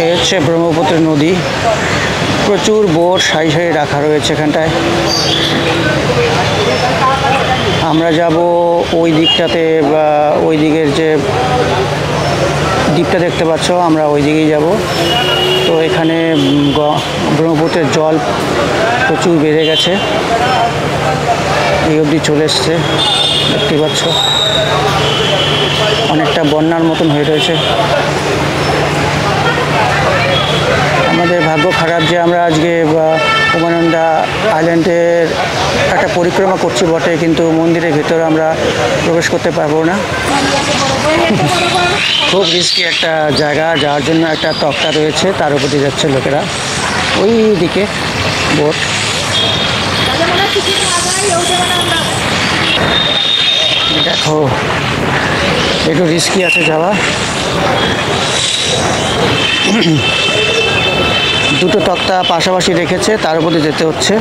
এই হচ্ছে ব্রহ্মপুত্র নদী, প্রচুর বোট সারি সারি রাখা রয়েছে এখানটায়। আমরা যাব ওই দিকটাতে, বা ওই দিকের যে দ্বীপটা দেখতে পাচ্ছ, আমরা ওই দিকেই যাব। তো এখানে ব্রহ্মপুত্রের জল প্রচুর বেড়ে গেছে, এই অবধি চলে এসছে, দেখতে পাচ্ছ অনেকটা বন্যার মতন হয়ে রয়েছে। আমাদের ভাগ্য খারাপ যে আমরা আজকে উমানন্দা আইল্যান্ডের একটা পরিক্রমা করছি বটে, কিন্তু মন্দিরের ভেতরে আমরা প্রবেশ করতে পারবো না। খুব রিস্কি একটা জায়গা, যাওয়ার জন্য একটা তক্তা রয়েছে, তার উপর দিয়ে যাচ্ছে লোকেরা, ওই দিকে বোট। দেখো একটু রিস্কি আছে যাওয়া। দুটো তক্তা পাশাপাশি রেখেছে, তার উপরে যেতে হচ্ছে।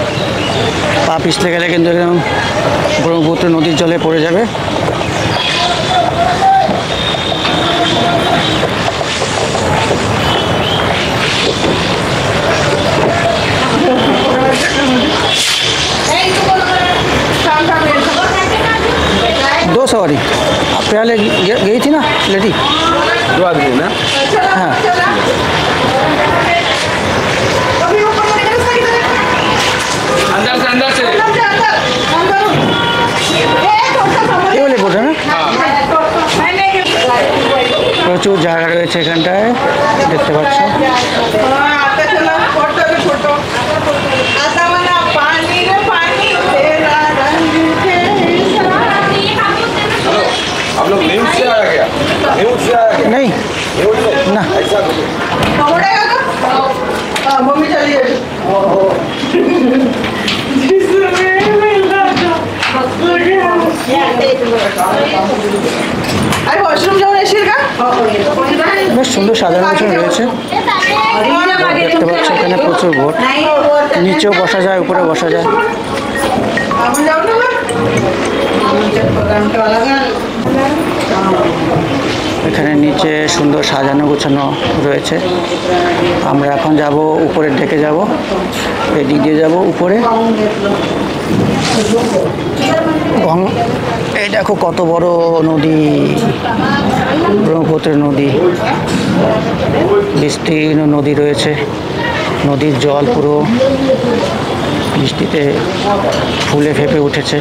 পা পিছলে গেলে কিন্তু একদম ব্রহ্মপুত্র নদীর জলে পড়ে যাবে। दो सवारी पहले गई थी ना लेडी, 2 आदमी ना। हाँ अंदर से ये वाले बोट है ना। প্রচুর জায়গা রয়েছে এখানটায়, দেখতে পাচ্ছ। आप लोग न्यूज से आया क्या? न्यूज से आया क्या? नहीं न्यूज से ना, ऐसा मम्मी चलिए अरे वॉशरूम जाऊन येशील का? বেশ সুন্দর সাজানো গোছানো রয়েছে, দেখতে পাচ্ছ। এখানে প্রচুর বোট, নিচেও বসা যায়, উপরে বসা যায়। आपण जाऊ ना এখানে নিচে সুন্দর সাজানো গোছানো রয়েছে। আমরা এখন যাব উপরের ডেকে, যাব এই দিক দিয়ে যাব উপরে। এই দেখো কত বড় নদী, ব্রহ্মপুত্র নদী, বিস্তীর্ণ নদী রয়েছে। নদীর জল পুরো বৃষ্টিতে ফুলে ফেঁপে উঠেছে।